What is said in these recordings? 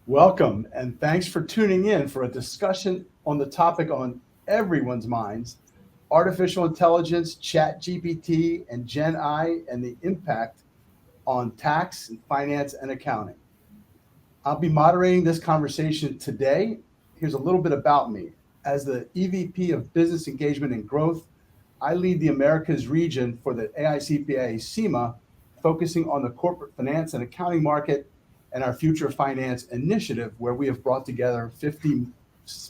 Welcome, and thanks for tuning in for a discussion on the topic on everyone's minds, artificial intelligence, chat GPT, and Gen I, and the impact on tax and finance and accounting. I'll be moderating this conversation today. Here's a little bit about me. As the EVP of Business Engagement and Growth, I lead the Americas region for the AICPA CIMA, focusing on the corporate finance and accounting market and our Future Finance initiative, where we have brought together 50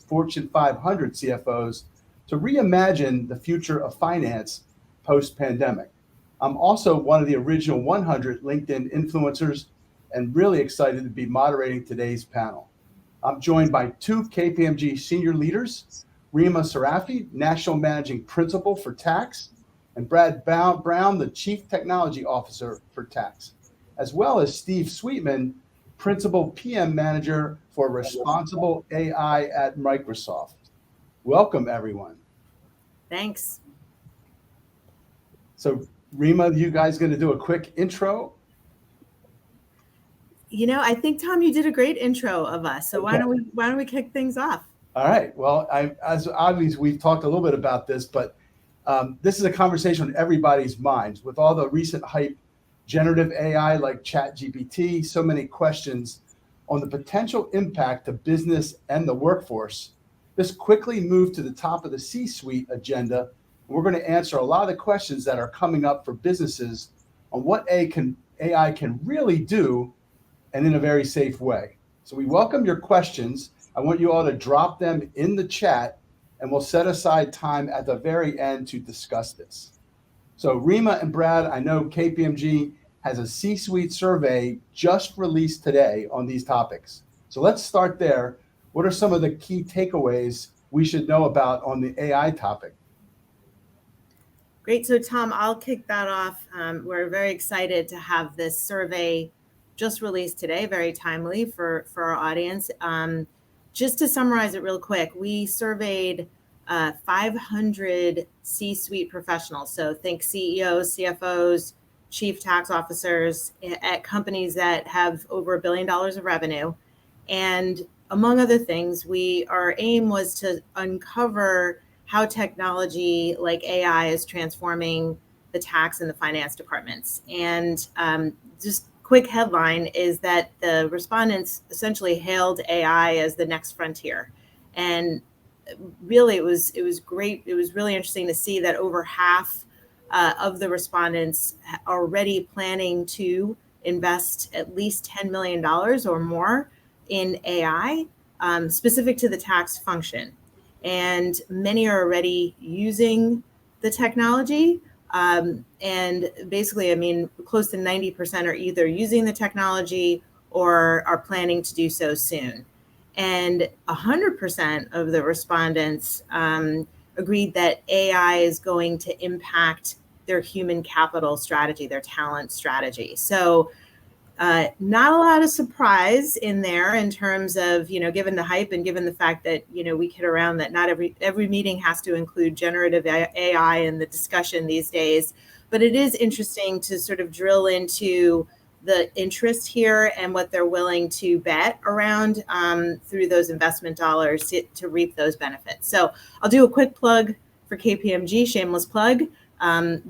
Fortune 500 CFOs to reimagine the future of finance post-pandemic. I'm also one of the original 100 LinkedIn influencers and really excited to be moderating today's panel. I'm joined by two KPMG senior leaders, Rima Sarafi, National Managing Principal for Tax, and Brad Brown, the Chief Technology Officer for Tax, as well as Steve Sweetman, Principal PM Manager for Responsible AI at Microsoft. Welcome, everyone. Thanks. So, Rima, you guys going to do a quick intro? I think, Tom, you did a great intro of us. So why don't we kick things off? All right. Well, as obviously we've talked a little bit about this, but this is a conversation on everybody's minds with all the recent hype, generative AI like ChatGPT, so many questions on the potential impact to business and the workforce. This quickly moved to the top of the C-suite agenda. We're going to answer a lot of the questions that are coming up for businesses on what AI can really do and in a very safe way. So we welcome your questions. I want you all to drop them in the chat, and we'll set aside time at the very end to discuss this. So Rima and Brad, I know KPMG has a C-suite survey just released today on these topics. So let's start there. What are some of the key takeaways we should know about on the AI topic? Great. So Tom, I'll kick that off. We're very excited to have this survey just released today, very timely for our audience. Just to summarize it real quick, we surveyed 500 C-suite professionals. So think CEOs, CFOs, chief tax officers at companies that have over $1 billion of revenue. And among other things, our aim was to uncover how technology like AI is transforming the tax and the finance departments. And just quick headline is that the respondents essentially hailed AI as the next frontier. And really, it was great. It was really interesting to see that over half of the respondents are already planning to invest at least $10 million or more in AI specific to the tax function. And many are already using the technology. And basically, close to 90% are either using the technology or are planning to do so soon. And 100% of the respondents agreed that AI is going to impact their human capital strategy, their talent strategy. So not a lot of surprise in there in terms of, given the hype and given the fact that, we kid around that not every meeting has to include generative AI in the discussion these days. But it is interesting to sort of drill into the interest here and what they're willing to bet around through those investment dollars to reap those benefits. So I'll do a quick plug for KPMG, shameless plug.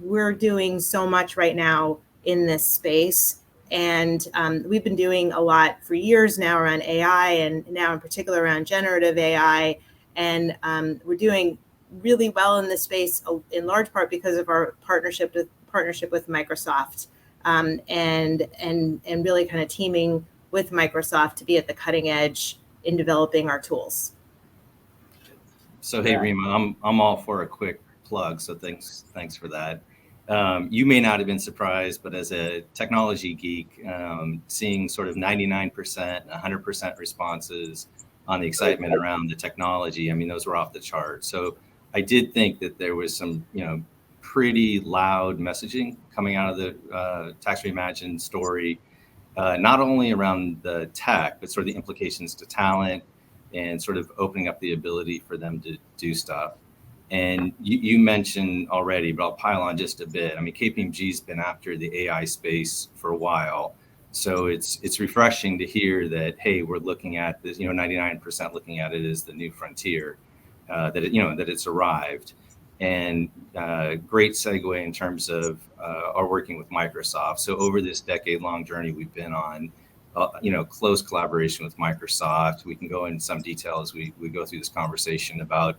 We're doing so much right now in this space. And we've been doing a lot for years now around AI, and now in particular around generative AI. And we're doing really well in this space in large part because of our partnership with Microsoft, and really kind of teaming with Microsoft to be at the cutting edge in developing our tools. So hey, Rima, I'm all for a quick plug. So thanks for that. You may not have been surprised, but as a technology geek, seeing sort of 99%, 100% responses on the excitement around the technology, those were off the chart. So I did think that there was some, pretty loud messaging coming out of the Tax Reimagined story, not only around the tech, but sort of the implications to talent and sort of opening up the ability for them to do stuff. And you mentioned already, but I'll pile on just a bit. KPMG's been after the AI space for a while. So it's refreshing to hear that, hey, we're looking at this, 99% looking at it as the new frontier, that it's arrived. And great segue in terms of our working with Microsoft. So over this decade-long journey we've been on, close collaboration with Microsoft. We can go into some detail as we go through this conversation about,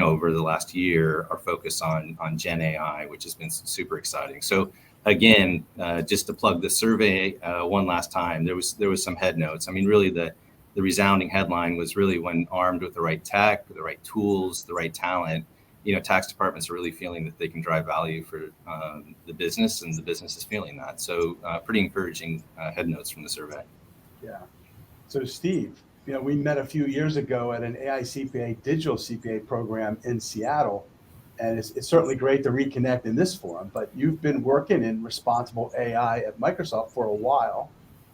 over the last year, our focus on Gen AI, which has been super exciting. So again, just to plug the survey one last time, there was some head notes. I mean, really the resounding headline was really, when armed with the right tech, the right tools, the right talent, tax departments are really feeling that they can drive value for the business, and the business is feeling that. So pretty encouraging head notes from the survey. Yeah. So Steve, we met a few years ago at an AICPA digital CPA program in Seattle, and it's certainly great to reconnect in this forum, but you've been working in responsible AI at Microsoft for a while.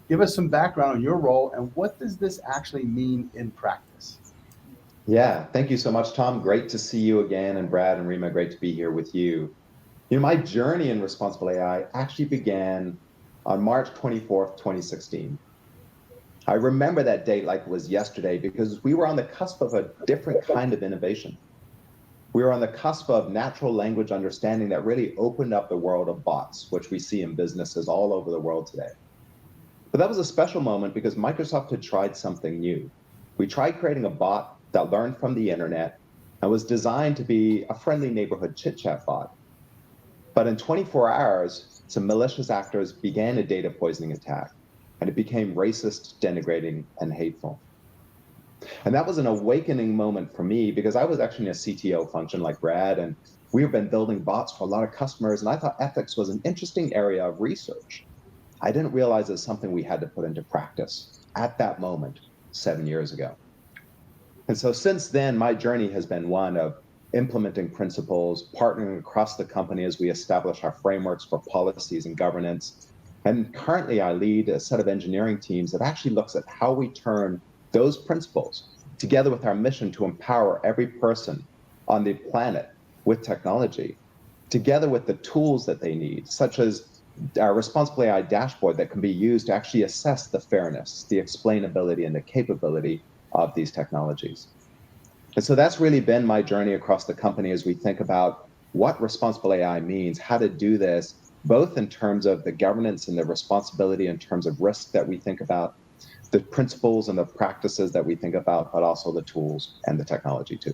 Give us some background on your role, and what does this actually mean in practice? Yeah, thank you so much, Tom. Great to see you again. And Brad and Rima, great to be here with you. My journey in responsible AI actually began on March 24th, 2016. I remember that date like it was yesterday, because we were on the cusp of a different kind of innovation. We were on the cusp of natural language understanding that really opened up the world of bots, which we see in businesses all over the world today. But that was a special moment because Microsoft had tried something new. We tried creating a bot that learned from the internet and was designed to be a friendly neighborhood chit-chat bot. But in 24 hours, some malicious actors began a data poisoning attack, and it became racist, denigrating, and hateful. And that was an awakening moment for me, because I was actually in a CTO function like Brad, and we've been building bots for a lot of customers, and I thought ethics was an interesting area of research. I didn't realize it's something we had to put into practice at that moment 7 years ago. And so since then, my journey has been one of implementing principles, partnering across the company as we establish our frameworks for policies and governance. And currently I lead a set of engineering teams that actually looks at how we turn those principles together with our mission to empower every person on the planet with technology, together with the tools that they need, such as our responsible AI dashboard that can be used to actually assess the fairness, the explainability, and the capability of these technologies. And so that's really been my journey across the company as we think about what responsible AI means, how to do this, both in terms of the governance and the responsibility in terms of risk that we think about, the principles and the practices that we think about, but also the tools and the technology too.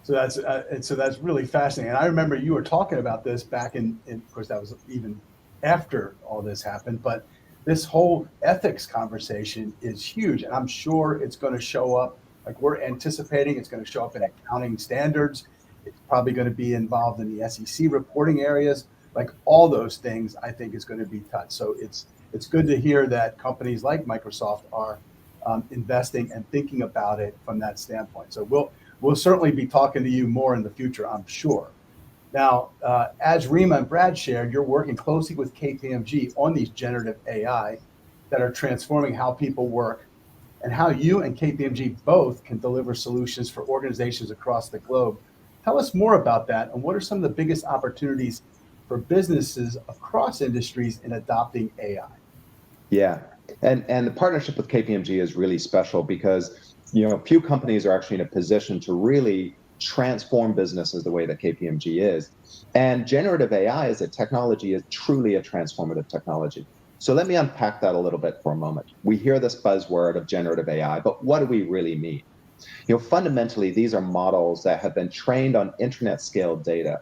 So that's really fascinating. And I remember you were talking about this back in of course, that was even after all this happened, but this whole ethics conversation is huge. And I'm sure it's going to show up, like we're anticipating, it's going to show up in accounting standards. It's probably going to be involved in the SEC reporting areas. Like all those things, I think is going to be touched. So it's good to hear that companies like Microsoft are investing and thinking about it from that standpoint. So we'll certainly be talking to you more in the future, I'm sure. Now, as Rima and Brad shared, you're working closely with KPMG on these generative AI that are transforming how people work, and how you and KPMG both can deliver solutions for organizations across the globe. Tell us more about that, and what are some of the biggest opportunities for businesses across industries in adopting AI? Yeah, and the partnership with KPMG is really special because few companies are actually in a position to really transform businesses the way that KPMG is. And generative AI as a technology is truly a transformative technology. So let me unpack that a little bit for a moment. We hear this buzzword of generative AI, but what do we really mean? Fundamentally, these are models that have been trained on internet scale data.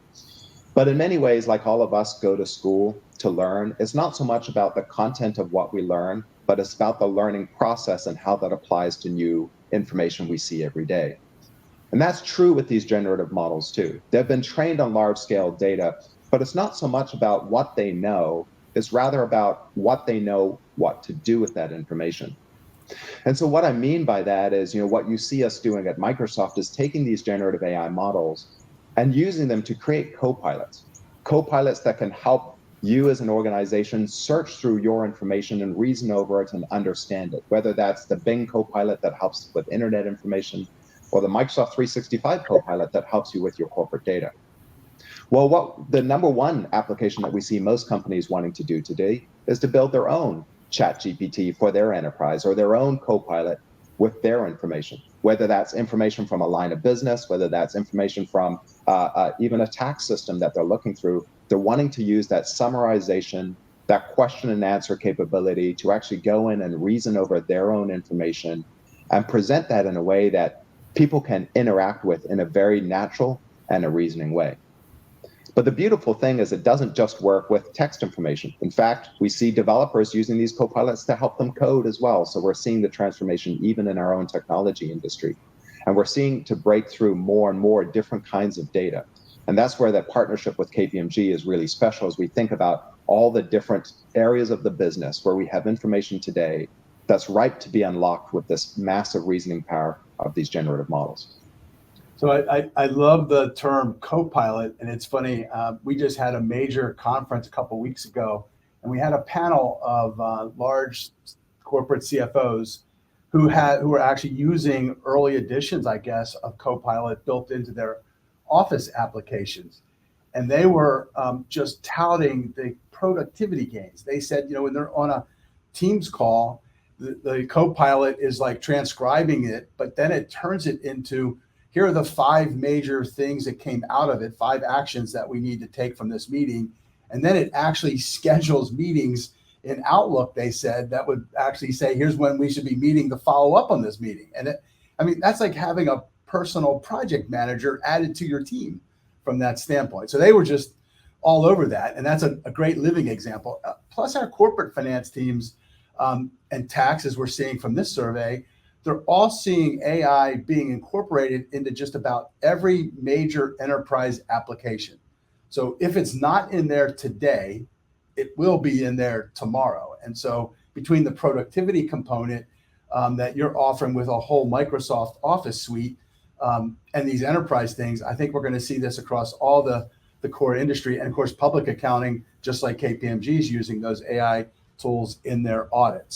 But in many ways, like all of us go to school to learn, it's not so much about the content of what we learn, but it's about the learning process and how that applies to new information we see every day. And that's true with these generative models too. They've been trained on large scale data, but it's not so much about what they know, it's rather about what they know what to do with that information. And so what I mean by that is, what you see us doing at Microsoft is taking these generative AI models and using them to create copilots that can help you as an organization search through your information and reason over it and understand it, whether that's the Bing copilot that helps with internet information, or the Microsoft 365 copilot that helps you with your corporate data. Well, what the number one application that we see most companies wanting to do today is to build their own ChatGPT for their enterprise or their own CoPilot with their information, whether that's information from a line of business, whether that's information from even a tax system that they're looking through. They're wanting to use that summarization, that question and answer capability to actually go in and reason over their own information and present that in a way that people can interact with in a very natural and a reasoning way. But the beautiful thing is it doesn't just work with text information. In fact, we see developers using these copilots to help them code as well. So we're seeing the transformation even in our own technology industry. And we're seeing to break through more and more different kinds of data. And that's where that partnership with KPMG is really special as we think about all the different areas of the business where we have information today that's ripe to be unlocked with this massive reasoning power of these generative models. So I love the term CoPilot, and it's funny. We just had a major conference a couple of weeks ago, and we had a panel of large corporate CFOs who were actually using early editions, I guess, of CoPilot built into their office applications, and they were just touting the productivity gains. They said, when they're on a Teams call, the CoPilot is like transcribing it, but then it turns it into, here are the 5 major things that came out of it, 5 actions that we need to take from this meeting. And then it actually schedules meetings in Outlook, they said, that would actually say, here's when we should be meeting to follow up on this meeting. And that's like having a personal project manager added to your team from that standpoint. So they were just all over that. And that's a great living example. Plus our corporate finance teams and taxes we're seeing from this survey, they're all seeing AI being incorporated into just about every major enterprise application. So if it's not in there today, it will be in there tomorrow. And so between the productivity component that you're offering with a whole Microsoft Office suite and these enterprise things, I think we're going to see this across all the core industry. And of course, public accounting, just like KPMG is using those AI tools in their audits.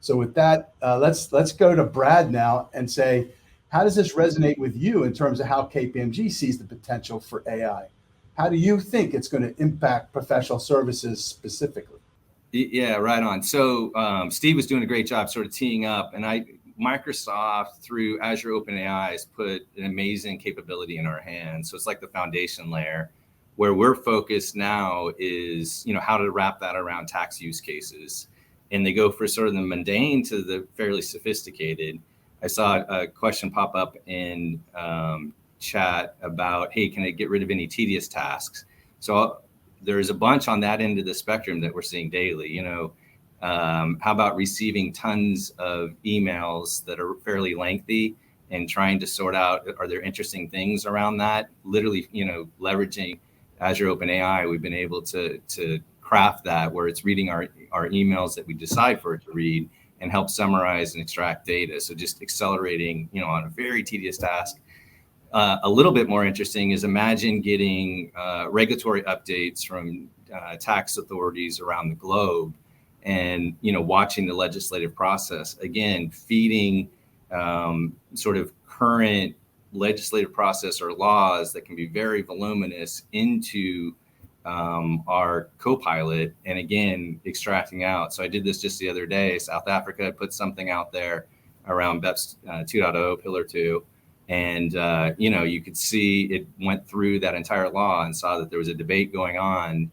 So with that, let's go to Brad now and say, how does this resonate with you in terms of how KPMG sees the potential for AI? How do you think it's going to impact professional services specifically? Yeah, right on. So Steve was doing a great job sort of teeing up, and Microsoft through Azure Open AI has put an amazing capability in our hands. So it's like the foundation layer. Where we're focused now is, how to wrap that around tax use cases. And they go for sort of the mundane to the fairly sophisticated. I saw a question pop up in chat about, hey, can I get rid of any tedious tasks? So there's a bunch on that end of the spectrum that we're seeing daily. How about receiving tons of emails that are fairly lengthy and trying to sort out, are there interesting things around that? Literally, leveraging Azure Open AI, we've been able to craft that where it's reading our emails that we decide for it to read and help summarize and extract data. So just accelerating, on a very tedious task. A little bit more interesting is imagine getting regulatory updates from tax authorities around the globe and, watching the legislative process, again, feeding sort of current legislative process or laws that can be very voluminous into our CoPilot, and again, extracting out. So I did this just the other day. South Africa put something out there around BEPS 2.0, Pillar 2. And, you could see it went through that entire law and saw that there was a debate going on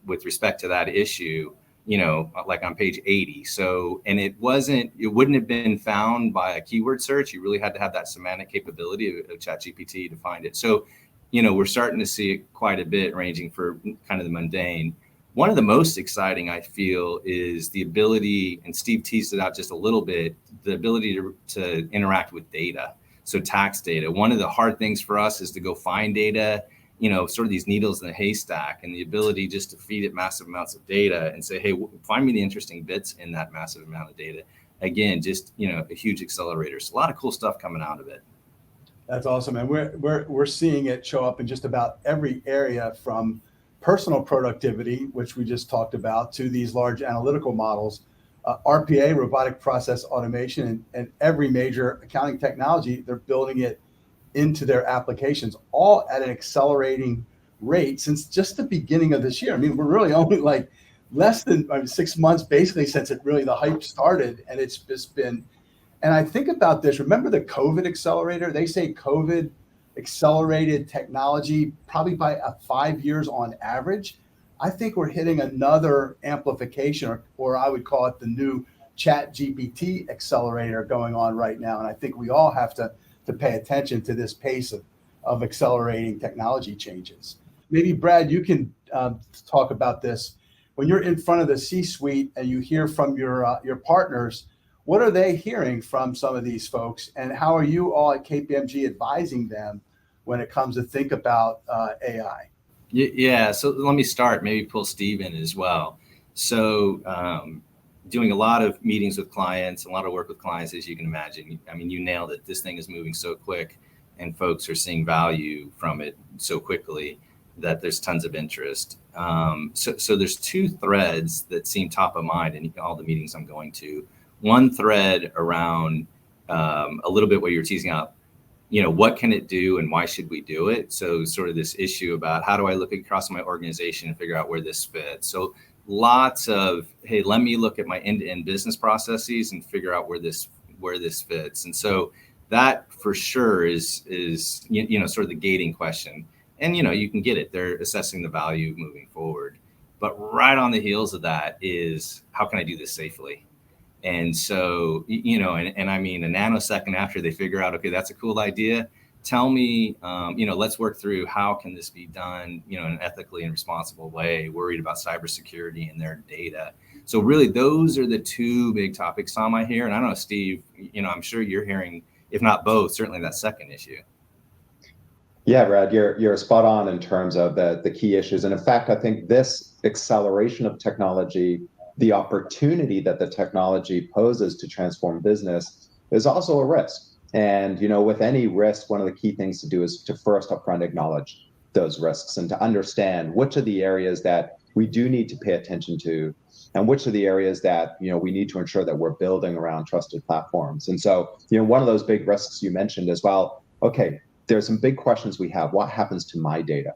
with respect to that issue, like on page 80. So, and it wouldn't have been found by a keyword search. You really had to have that semantic capability of ChatGPT to find it. So, we're starting to see it quite a bit, ranging for kind of the mundane. One of the most exciting, I feel, is the ability, and Steve teased it out just a little bit, the ability to interact with data. So tax data. One of the hard things for us is to go find data, sort of these needles in the haystack, and the ability just to feed it massive amounts of data and say, hey, find me the interesting bits in that massive amount of data. Again, just, a huge accelerator. So a lot of cool stuff coming out of it. That's awesome. And we're seeing it show up in just about every area, from personal productivity, which we just talked about, to these large analytical models, RPA, robotic process automation, and every major accounting technology, they're building it into their applications, all at an accelerating rate since just the beginning of this year. I mean, we're really only like less than 6 months, basically, since the hype started, and it's just been. And I think about this. Remember the COVID accelerator? They say COVID accelerated technology probably by 5 years on average. I think we're hitting another amplification, or I would call it the new Chat GPT accelerator going on right now. And I think we all have to pay attention to this pace of accelerating technology changes. Maybe Brad, you can talk about this. When you're in front of the C-suite and you hear from your partners, what are they hearing from some of these folks, and how are you all at KPMG advising them when it comes to think about AI? Yeah, so let me start, maybe pull Steve in as well. So doing a lot of meetings with clients, a lot of work with clients, as you can imagine. I mean, you nailed it. This thing is moving so quick and folks are seeing value from it so quickly that there's tons of interest. So there's two threads that seem top of mind in all the meetings I'm going to. One thread around a little bit what you're teasing out, what can it do and why should we do it? So sort of this issue about how do I look across my organization and figure out where this fits? So lots of, hey, let me look at my end-to-end business processes and figure out where this fits. And so that for sure is sort of the gating question. And you can get it. They're assessing the value moving forward. But right on the heels of that is, how can I do this safely? And so, and I mean, a nanosecond after they figure out, okay, that's a cool idea. Tell me, let's work through how can this be done, in an ethically and responsible way, worried about cybersecurity and their data. So really, those are the two big topics, Tom, I hear. And I don't know, Steve, I'm sure you're hearing, if not both, certainly that second issue. Yeah, Brad, you're spot on in terms of the key issues. And in fact, I think this acceleration of technology, the opportunity that the technology poses to transform business, is also a risk. And with any risk, one of the key things to do is to first upfront acknowledge those risks and to understand which are the areas that we do need to pay attention to, and which are the areas that we need to ensure that we're building around trusted platforms. And so one of those big risks you mentioned as well. Okay, there's some big questions we have. What happens to my data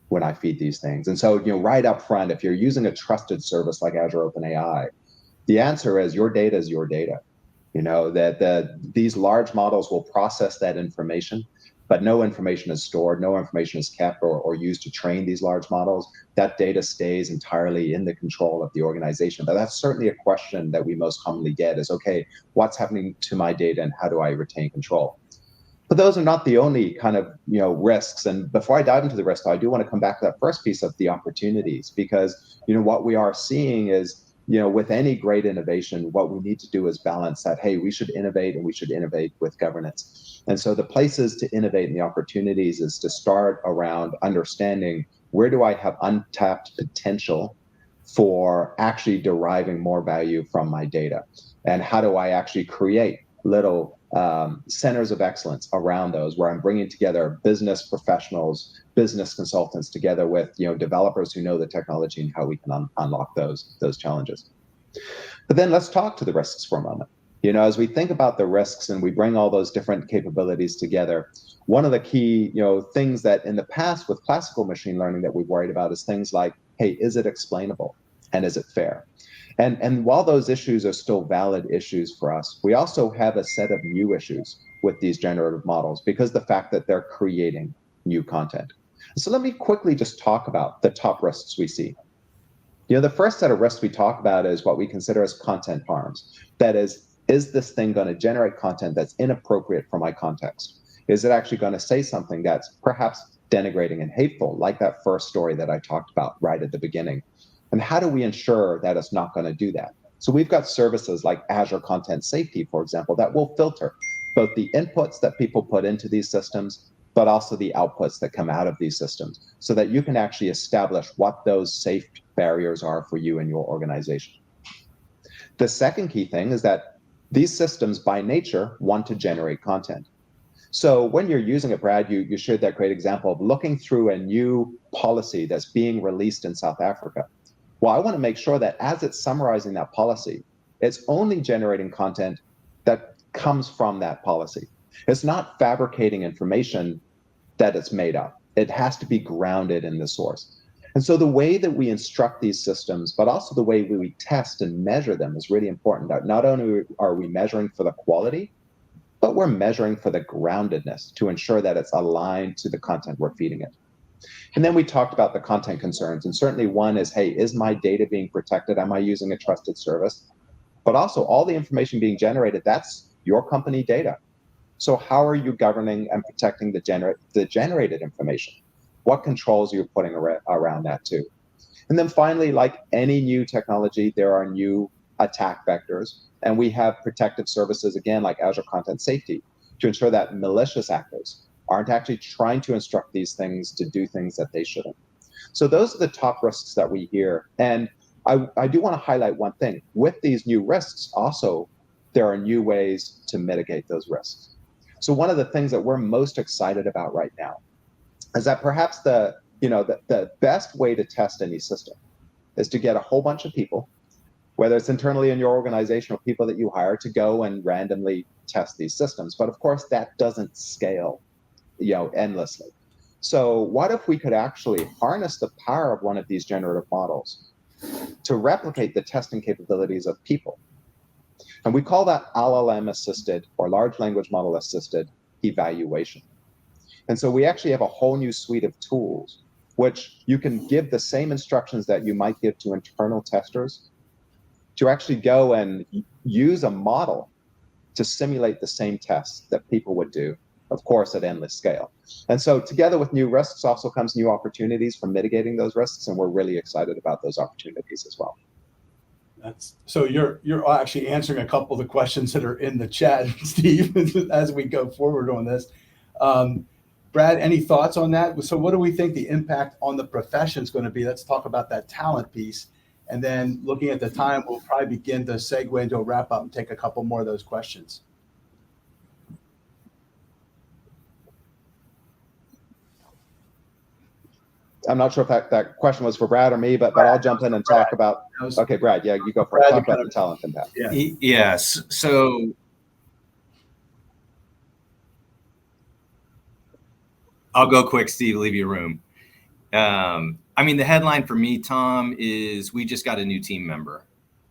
when I feed these things? And so right up front, if you're using a trusted service like Azure Open AI, the answer is your data is your data. These large models will process that information, but no information is stored, no information is kept or used to train these large models. That data stays entirely in the control of the organization. But that's certainly a question that we most commonly get is, okay, what's happening to my data and how do I retain control? But those are not the only kind of risks. And before I dive into the risks, I do want to come back to that first piece of the opportunities, because what we are seeing is, with any great innovation, what we need to do is balance that, hey, we should innovate and we should innovate with governance. And so the places to innovate and the opportunities is to start around understanding, where do I have untapped potential for actually deriving more value from my data? And how do I actually create little centers of excellence around those, where I'm bringing together business professionals, business consultants, together with developers who know the technology and how we can unlock those challenges. But then let's talk to the risks for a moment. As we think about the risks and we bring all those different capabilities together, one of the key things that in the past with classical machine learning that we've worried about is things like, hey, is it explainable and is it fair? And while those issues are still valid issues for us, we also have a set of new issues with these generative models, because the fact that they're creating new content. So let me quickly just talk about the top risks we see. The first set of risks we talk about is what we consider as content harms. That is this thing going to generate content that's inappropriate for my context? Is it actually going to say something that's perhaps denigrating and hateful, like that first story that I talked about right at the beginning? And how do we ensure that it's not going to do that? So we've got services like Azure Content Safety, for example, that will filter both the inputs that people put into these systems, but also the outputs that come out of these systems, so that you can actually establish what those safe barriers are for you and your organization. The second key thing is that these systems by nature want to generate content. So when you're using it, Brad, you shared that great example of looking through a new policy that's being released in South Africa. Well, I want to make sure that as it's summarizing that policy, it's only generating content that comes from that policy. It's not fabricating information that it's made up. It has to be grounded in the source. And so the way that we instruct these systems, but also the way we test and measure them is really important. Not only are we measuring for the quality, but we're measuring for the groundedness to ensure that it's aligned to the content we're feeding it. And then we talked about the content concerns. And certainly one is, hey, is my data being protected? Am I using a trusted service? But also all the information being generated, that's your company data. So how are you governing and protecting the generated information? What controls are you putting around that too? And then finally, like any new technology, there are new attack vectors. And we have protective services, again, like Azure Content Safety, to ensure that malicious actors aren't actually trying to instruct these things to do things that they shouldn't. So those are the top risks that we hear. And I do want to highlight one thing. With these new risks, also, there are new ways to mitigate those risks. So one of the things that we're most excited about right now is that perhaps the best way to test any system is to get a whole bunch of people, whether it's internally in your organization or people that you hire, to go and randomly test these systems. But of course, that doesn't scale, endlessly. So what if we could actually harness the power of one of these generative models to replicate the testing capabilities of people? And we call that LLM assisted or large language model assisted evaluation. And so we actually have a whole new suite of tools which you can give the same instructions that you might give to internal testers to actually go and use a model to simulate the same tests that people would do, of course, at endless scale. And so together with new risks also comes new opportunities for mitigating those risks, and we're really excited about those opportunities as well. So you're actually answering a couple of the questions that are in the chat, Steve, as we go forward on this. Brad, any thoughts on that? So what do we think the impact on the profession is going to be? Let's talk about that talent piece. And then looking at the time, we'll probably begin to segue into a wrap up and take a couple more of those questions. I'm not sure if that question was for Brad or me, but I'll jump in and talk about. Okay, Brad, yeah, you go for it. Talk about the talent impact. Yeah. Yes. So I'll go quick, Steve, leave you room. I mean, the headline for me, Tom, is we just got a new team member.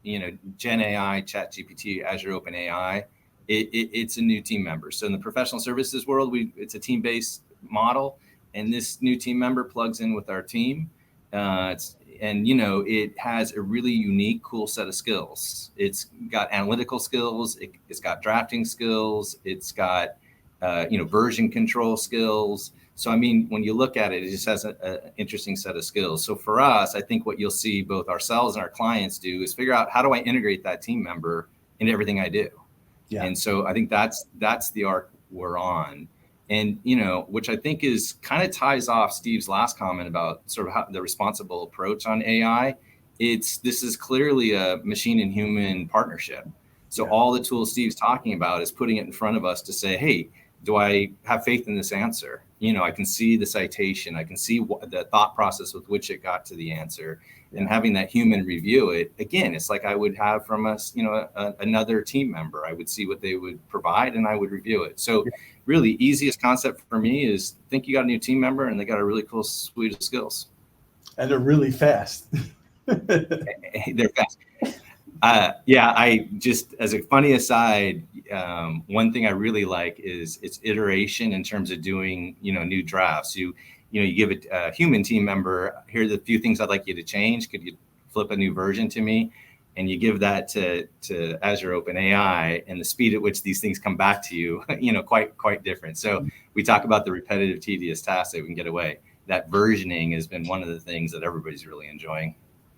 Gen AI, ChatGPT, Azure Open AI. It's a new team member. So in the professional services world, it's a team-based model, and this new team member plugs in with our team. It has a really unique, cool set of skills. It's got analytical skills. It's got drafting skills. It's got version control skills. So, I mean, when you look at it, it just has an interesting set of skills. So for us, I think what you'll see both ourselves and our clients do is figure out, how do I integrate that team member into everything I do? Yeah. And so I think that's the arc we're on. And, which I think is kind of ties off Steve's last comment about sort of how the responsible approach on AI. This is clearly a machine and human partnership. So all the tools Steve's talking about is putting it in front of us to say, hey, do I have faith in this answer? I can see the citation. I can see the thought process with which it got to the answer, and having that human review it. Again, it's like I would have from us, another team member. I would see what they would provide and I would review it. So really easiest concept for me is think you got a new team member and they got a really cool suite of skills. And they're really fast. They're fast. I just, as a funny aside, one thing I really like is its iteration in terms of doing, new drafts. You give it a human team member, here are the few things I'd like you to change. Could you flip a new version to me? And you give that to Azure Open AI, and the speed at which these things come back to you, quite different. So we talk about the repetitive, tedious tasks that we can get away. That versioning has been one of the things that everybody's really enjoying.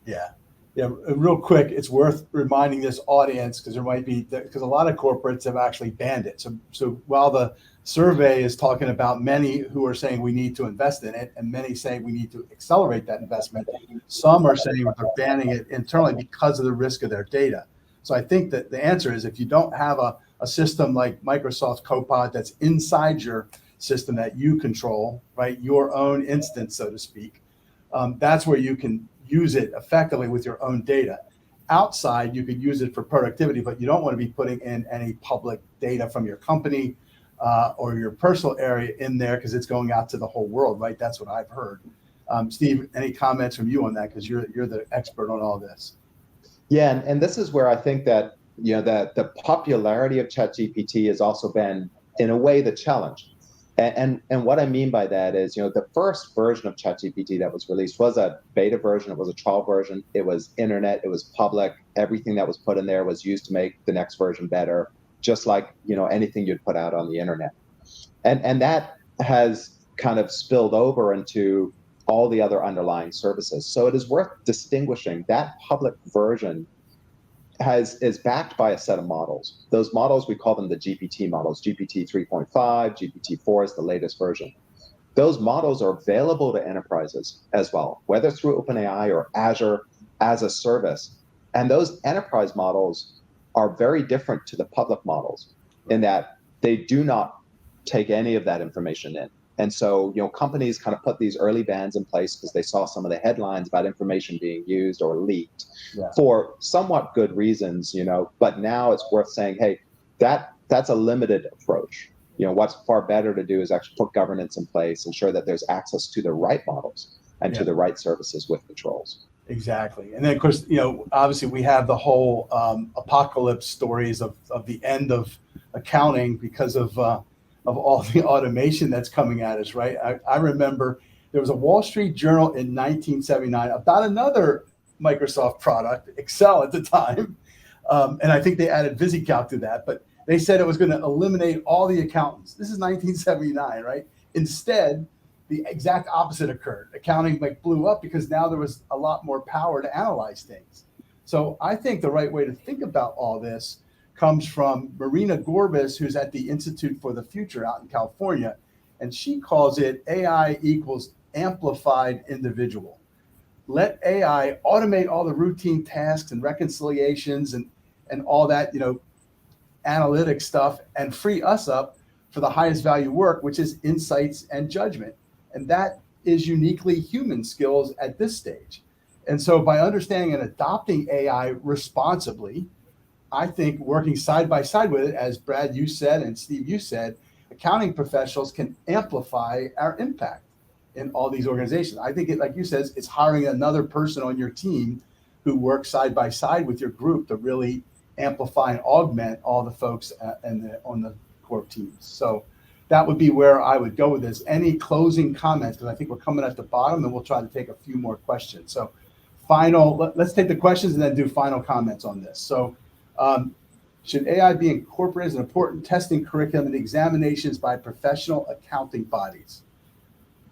Yeah, real quick, it's worth reminding this audience, because a lot of corporates have actually banned it. So while the survey is talking about many who are saying we need to invest in it, and many say we need to accelerate that investment, some are saying they're banning it internally because of the risk of their data. So I think that the answer is, if you don't have a system like Microsoft's CoPilot that's inside your system that you control, right, your own instance, so to speak, that's where you can use it effectively with your own data. Outside, you could use it for productivity, but you don't want to be putting in any public data from your company or your personal area in there, because it's going out to the whole world, right? That's what I've heard. Steve, any comments from you on that? Because you're the expert on all this. Yeah, and this is where I think that the popularity of ChatGPT has also been, in a way, the challenge. And what I mean by that is, the first version of ChatGPT that was released was a beta version. It was a trial version. It was internet. It was public. Everything that was put in there was used to make the next version better, just like anything you'd put out on the internet. And that has kind of spilled over into all the other underlying services. So it is worth distinguishing that public version is backed by a set of models. Those models, we call them the GPT models. GPT 3.5, GPT-4 is the latest version. Those models are available to enterprises as well, whether through OpenAI or Azure as a service. And those enterprise models are very different to the public models in that they do not take any of that information in. And so, companies kind of put these early bans in place because they saw some of the headlines about information being used or leaked for somewhat good reasons, but now it's worth saying, hey, that's a limited approach. What's far better to do is actually put governance in place, ensure that there's access to the right models and to the right services with controls. Exactly. And then, of course, obviously we have the whole apocalypse stories of the end of accounting because of all the automation that's coming at us, right? I remember there was a Wall Street Journal in 1979 about another Microsoft product, Excel at the time. And I think they added VisiCalc to that, but they said it was going to eliminate all the accountants. This is 1979, right? Instead, the exact opposite occurred. Accounting blew up because now there was a lot more power to analyze things. So I think the right way to think about all this comes from Marina Gorbis, who's at the Institute for the Future out in California, and she calls it AI equals amplified individual. Let AI automate all the routine tasks and reconciliations and all that, analytic stuff, and free us up for the highest value work, which is insights and judgment. And that is uniquely human skills at this stage. And so by understanding and adopting AI responsibly, I think working side by side with it, as Brad, you said, and Steve, you said, accounting professionals can amplify our impact in all these organizations. I think like you said, it's hiring another person on your team who works side by side with your group to really amplify and augment all the folks on the core teams. So that would be where I would go with this. Any closing comments? Because I think we're coming at the bottom, and we'll try to take a few more questions. So let's take the questions and then do final comments on this. So should AI be incorporated as an important testing curriculum in examinations by professional accounting bodies?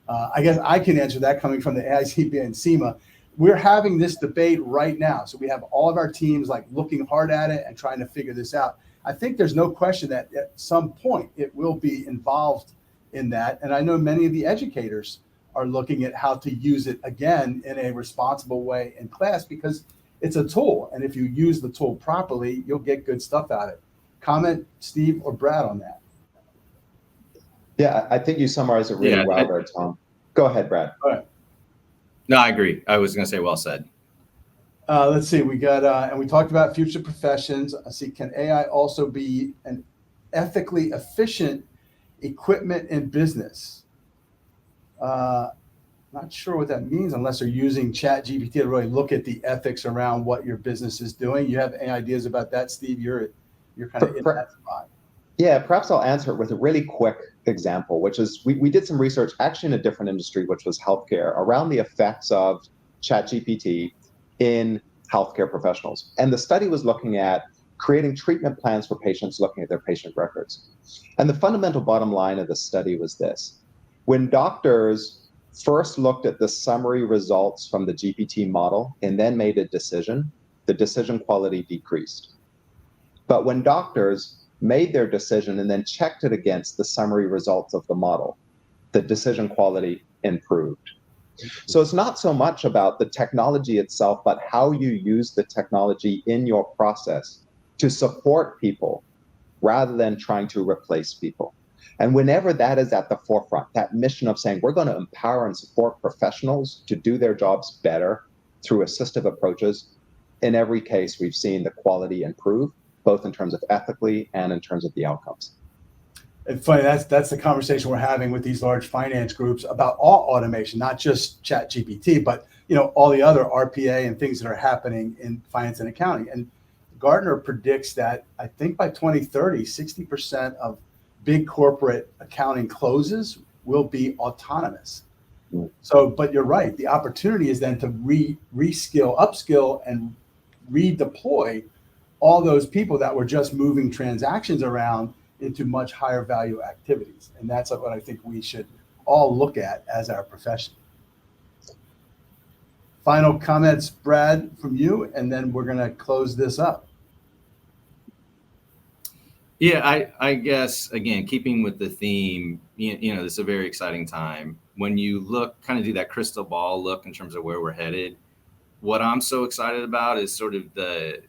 I guess I can answer that coming from the AICPA and CIMA. We're having this debate right now. So we have all of our teams looking hard at it and trying to figure this out. I think there's no question that at some point it will be involved in that. And I know many of the educators are looking at how to use it again in a responsible way in class because it's a tool. And if you use the tool properly, you'll get good stuff out of it. Comment, Steve or Brad, on that. Yeah, I think you summarized it really well there, Tom. Go ahead, Brad. All right. No, I agree. I was going to say well said. Let's see. We got, and we talked about future professions. I see. Can AI also be an ethically efficient equipment in business? Not sure what that means unless they're using ChatGPT to really look at the ethics around what your business is doing. You have any ideas about that, Steve? You're kind of in that spot. Yeah, perhaps I'll answer it with a really quick example, which is we did some research actually in a different industry, which was healthcare, around the effects of ChatGPT in healthcare professionals. And the study was looking at creating treatment plans for patients, looking at their patient records. And the fundamental bottom line of the study was this. When doctors first looked at the summary results from the GPT model and then made a decision, the decision quality decreased. But when doctors made their decision and then checked it against the summary results of the model, the decision quality improved. So it's not so much about the technology itself, but how you use the technology in your process to support people rather than trying to replace people. And whenever that is at the forefront, that mission of saying we're going to empower and support professionals to do their jobs better through assistive approaches, in every case, we've seen the quality improve, both in terms of ethically and in terms of the outcomes. It's funny, that's the conversation we're having with these large finance groups about all automation, not just Chat GPT, but all the other RPA and things that are happening in finance and accounting. And Gartner predicts that I think by 2030, 60% of big corporate accounting closes will be autonomous. So, but you're right. The opportunity is then to reskill, upskill, and redeploy all those people that were just moving transactions around into much higher value activities. And that's what I think we should all look at as our profession. Final comments, Brad, from you, and then we're going to close this up. Yeah, I guess, again, keeping with the theme, this is a very exciting time. When you look, kind of do that crystal ball look in terms of where we're headed, what I'm so excited about is sort of the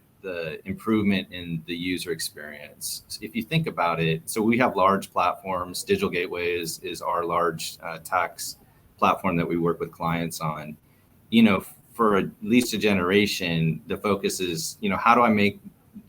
improvement in the user experience. So if you think about it, so we have large platforms. Digital Gateway is our large tax platform that we work with clients on. For at least a generation, the focus is, how do I make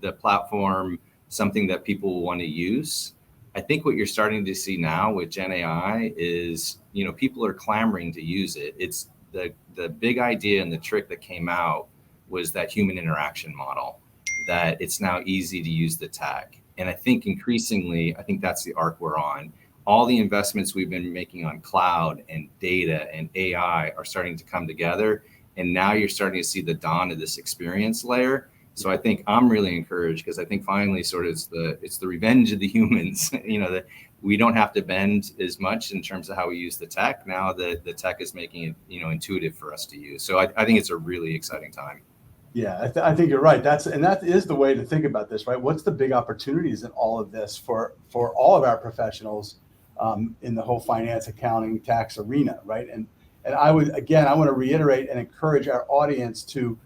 the platform something that people want to use? I think what you're starting to see now with Gen AI is, people are clamoring to use it. It's the big idea and the trick that came out was that human interaction model, that it's now easy to use the tech. And I think increasingly, I think that's the arc we're on. All the investments we've been making on cloud and data and AI are starting to come together. And now you're starting to see the dawn of this experience layer. So I think I'm really encouraged because I think finally sort of it's the revenge of the humans, that we don't have to bend as much in terms of how we use the tech. Now the tech is making it, intuitive for us to use. So I think it's a really exciting time. Yeah, I think you're right. That is the way to think about this, right? What's the big opportunities in all of this for all of our professionals in the whole finance, accounting, tax arena, right? And I want to reiterate and encourage our audience to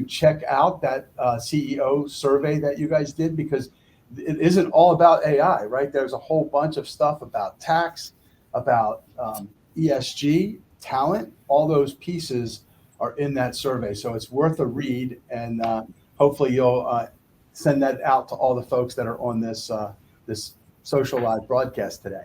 check out that CEO survey that you guys did, because it isn't all about AI, right? There's a whole bunch of stuff about tax, about ESG, talent, all those pieces are in that survey. So it's worth a read, and hopefully you'll send that out to all the folks that are on this social live broadcast today.